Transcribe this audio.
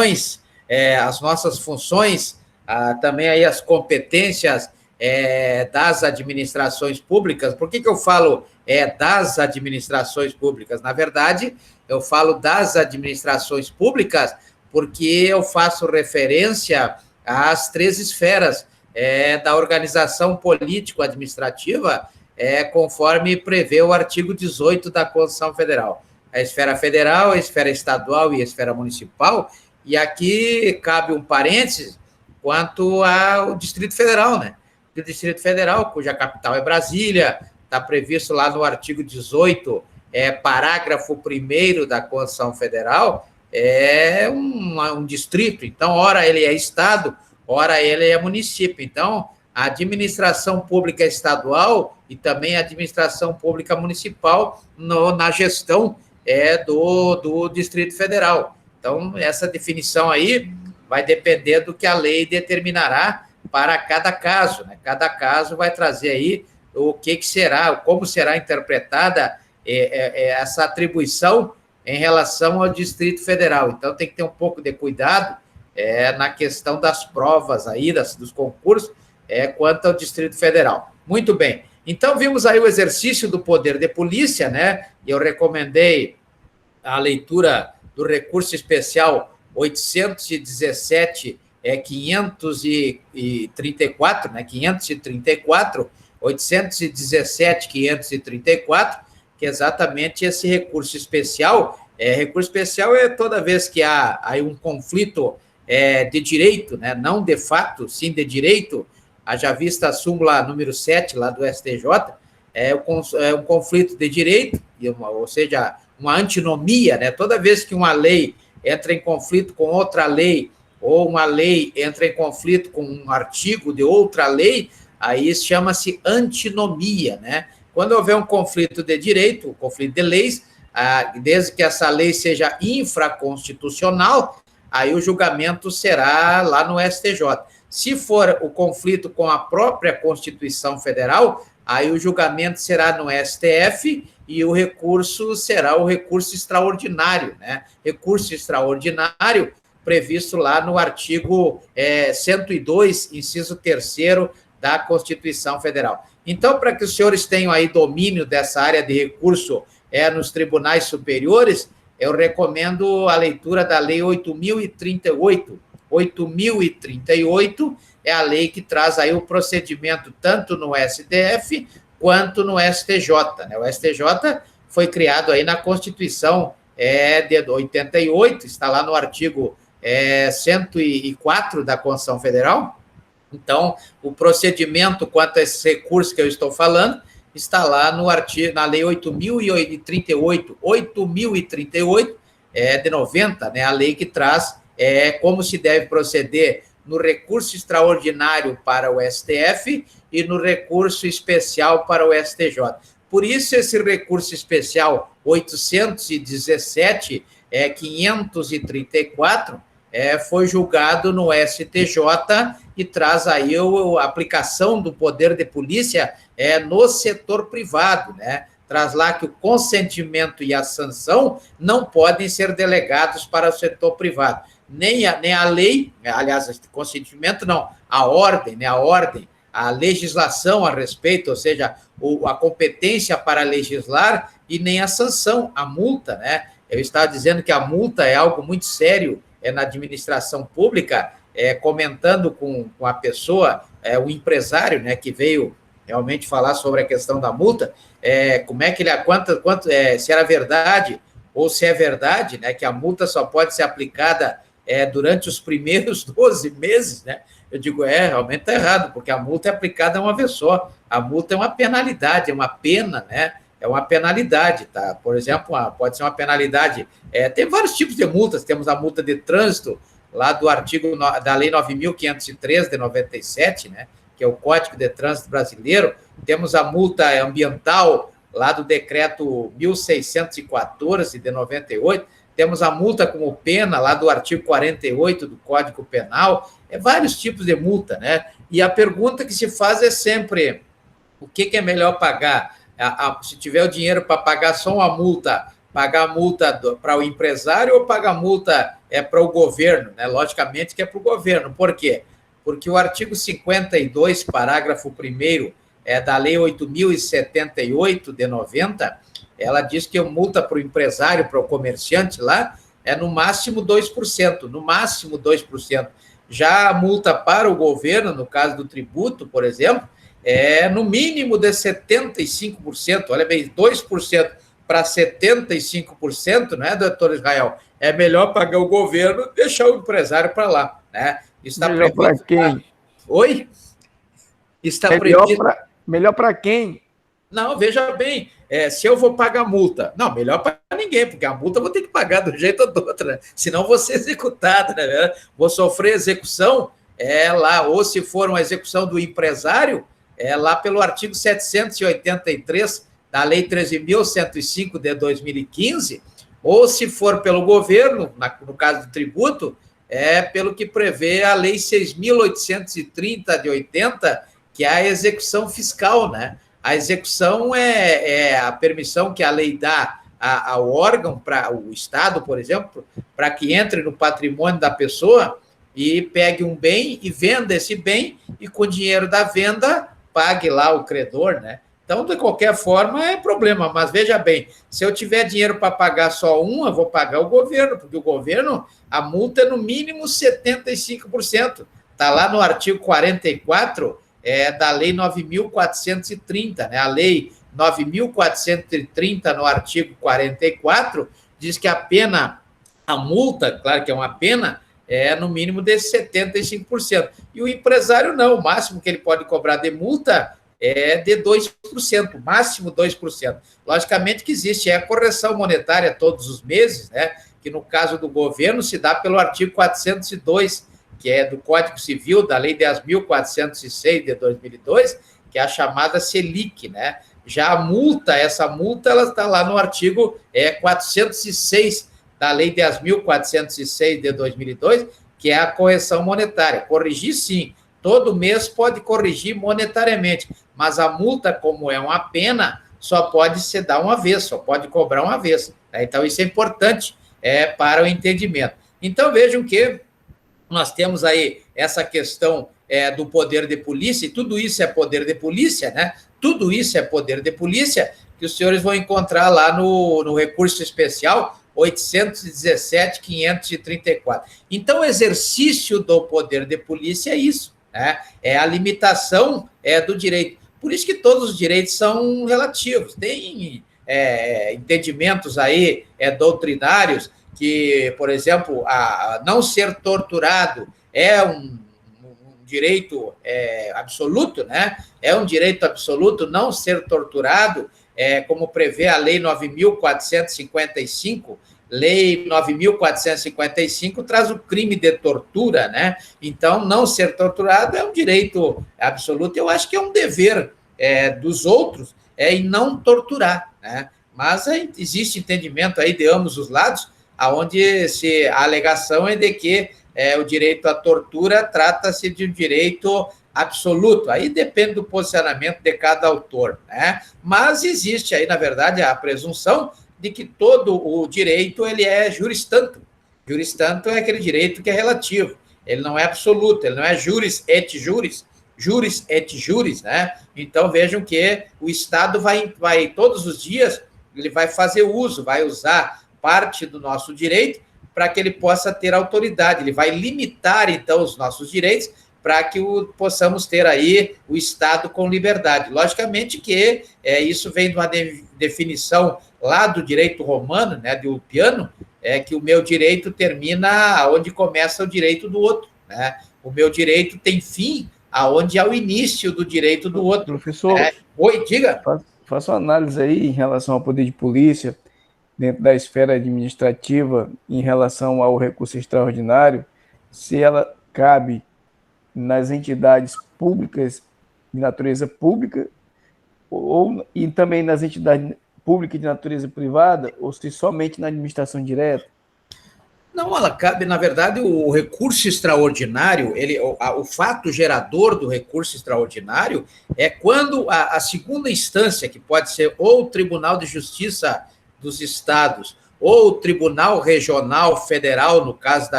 funções, as nossas funções, também aí as competências das administrações públicas. Por que eu falo das administrações públicas? Na verdade, eu falo das administrações públicas porque eu faço referência às 3 esferas da organização político-administrativa, conforme prevê o artigo 18 da Constituição Federal. A esfera federal, a esfera estadual e a esfera municipal, e aqui cabe um parênteses quanto ao Distrito Federal, né? O Distrito Federal, cuja capital é Brasília, está previsto lá no artigo 18, parágrafo 1º da Constituição Federal, é um distrito. Então, ora ele é estado, ora ele é município. Então, a administração pública estadual e também a administração pública municipal na gestão do Distrito Federal. Então, essa definição aí vai depender do que a lei determinará para cada caso, né? Cada caso vai trazer aí o que será, como será interpretada essa atribuição em relação ao Distrito Federal. Então, tem que ter um pouco de cuidado na questão das provas aí, dos concursos, quanto ao Distrito Federal. Muito bem. Então, vimos aí o exercício do poder de polícia, né? Eu recomendei a leitura do recurso especial 817, 534, né? 534, 817, 534, que é exatamente esse recurso especial. Recurso especial é toda vez que há aí um conflito de direito, né? Não de fato, sim de direito, haja vista a súmula número 7 lá do STJ, um conflito de direito, ou seja, uma antinomia, né? Toda vez que uma lei entra em conflito com outra lei, ou uma lei entra em conflito com um artigo de outra lei, aí chama-se antinomia, né? Quando houver um conflito de direito, um conflito de leis, desde que essa lei seja infraconstitucional, aí o julgamento será lá no STJ. Se for o conflito com a própria Constituição Federal, aí o julgamento será no STF e o recurso será o recurso extraordinário, né? Recurso extraordinário previsto lá no artigo 102, inciso 3º da Constituição Federal. Então, para que os senhores tenham aí domínio dessa área de recurso nos tribunais superiores, eu recomendo a leitura da Lei 8.038. 8.038 é a lei que traz aí o procedimento tanto no STF quanto no STJ, né? O STJ foi criado aí na Constituição de 88, está lá no artigo 104 da Constituição Federal. Então, o procedimento quanto a esse recurso que eu estou falando está lá no artigo, na Lei 8.038 de 90, né? A lei que traz como se deve proceder no recurso extraordinário para o STF e no recurso especial para o STJ. Por isso, esse recurso especial 817, 534, foi julgado no STJ e traz aí a aplicação do poder de polícia no setor privado, né? Traz lá que o consentimento e a sanção não podem ser delegados para o setor privado. Nem a lei, aliás, consentimento não, a ordem, né? A legislação a respeito, ou seja, a competência para legislar, e nem a sanção, a multa, né? Eu estava dizendo que a multa é algo muito sério na administração pública, comentando com a pessoa, o empresário, né, que veio realmente falar sobre a questão da multa, como é que ele, se era verdade ou se é verdade, né, que a multa só pode ser aplicada durante os primeiros 12 meses, né? Eu digo, realmente está errado, porque a multa é aplicada uma vez só. A multa é uma penalidade, é uma pena, né? É uma penalidade, tá? Por exemplo, pode ser uma penalidade. Tem vários tipos de multas. Temos a multa de trânsito, lá do artigo da Lei 9.503 de 97, né? Que é o Código de Trânsito Brasileiro. Temos a multa ambiental, lá do decreto 1.614 de 98. Temos a multa como pena, lá do artigo 48 do Código Penal. Vários tipos de multa, né? E a pergunta que se faz é sempre: o que é melhor pagar? Se tiver o dinheiro para pagar só uma multa, pagar a multa para o empresário ou pagar a multa é para o governo, né? Logicamente que é para o governo. Por quê? Porque o artigo 52, parágrafo 1º, da Lei 8.078, de 90, ela diz que a multa para o empresário, para o comerciante lá, é no máximo 2%, no máximo 2%. Já a multa para o governo, no caso do tributo, por exemplo, é no mínimo de 75%. Olha bem, 2% para 75%, né, doutor Israel? É melhor pagar o governo e deixar o empresário para lá, né? Está melhor para quem? Oi? Está previsto. Melhor para quem? Não, veja bem, se eu vou pagar multa, não, melhor para ninguém, porque a multa eu vou ter que pagar do jeito ou do outro, né? Senão vou ser executado, né? Vou sofrer execução lá, ou se for uma execução do empresário, lá pelo artigo 783 da Lei 13.105 de 2015, ou se for pelo governo, no caso do tributo, pelo que prevê a Lei 6.830 de 80, que é a execução fiscal, né? A execução é a permissão que a lei dá ao órgão, para o Estado, por exemplo, para que entre no patrimônio da pessoa e pegue um bem e venda esse bem e com o dinheiro da venda pague lá o credor, né? Então, de qualquer forma, é problema. Mas veja bem, se eu tiver dinheiro para pagar só um, eu vou pagar o governo, porque o governo, a multa é no mínimo 75%. Está lá no artigo 44 da Lei 9.430, né? A Lei 9.430, no artigo 44, diz que a pena, a multa, claro que é uma pena, é no mínimo de 75%. E o empresário não, o máximo que ele pode cobrar de multa é de 2%, máximo 2%. Logicamente que existe a correção monetária todos os meses, né? Que no caso do governo se dá pelo artigo 402, que é do Código Civil, da Lei 10.406 de 2002, que é a chamada Selic, né? Já a multa, essa multa, ela está lá no artigo 406 da Lei 10.406 de 2002, que é a correção monetária. Corrigir, sim, todo mês pode corrigir monetariamente, mas a multa, como é uma pena, só pode se dar uma vez, só pode cobrar uma vez. Tá? Então, isso é importante para o entendimento. Então, vejam que nós temos aí essa questão do poder de polícia, e tudo isso é poder de polícia, né? Tudo isso é poder de polícia, que os senhores vão encontrar lá no recurso especial 817.534. Então, o exercício do poder de polícia é isso, né? É a limitação do direito. Por isso que todos os direitos são relativos. Tem entendimentos aí doutrinários que, por exemplo, a não ser torturado é um direito absoluto, né? É um direito absoluto não ser torturado, como prevê a Lei 9.455. Lei 9.455 traz o crime de tortura, né? Então, não ser torturado é um direito absoluto. Eu acho que é um dever dos outros em não torturar, né? Mas existe entendimento aí de ambos os lados, onde a alegação é de que o direito à tortura trata-se de um direito absoluto. Aí depende do posicionamento de cada autor, né? Mas existe aí, na verdade, a presunção de que todo o direito ele é juris tantum. Juris tantum é aquele direito que é relativo, ele não é absoluto, ele não é juris et juris, né? Então vejam que o Estado vai todos os dias, ele vai fazer uso, vai usar parte do nosso direito para que ele possa ter autoridade, ele vai limitar, então, os nossos direitos para que possamos ter aí o Estado com liberdade. Logicamente que isso vem de uma definição lá do direito romano, né, de Ulpiano, que o meu direito termina onde começa o direito do outro, né? O meu direito tem fim aonde é o início do direito do outro. Professor, oi, diga. Faça uma análise aí em relação ao poder de polícia, dentro da esfera administrativa, em relação ao recurso extraordinário, se ela cabe nas entidades públicas de natureza pública e também nas entidades públicas de natureza privada, ou se somente na administração direta? Não, ela cabe, na verdade, o recurso extraordinário, o fato gerador do recurso extraordinário é quando a segunda instância, que pode ser ou o Tribunal de Justiça dos Estados ou o Tribunal Regional Federal, no caso da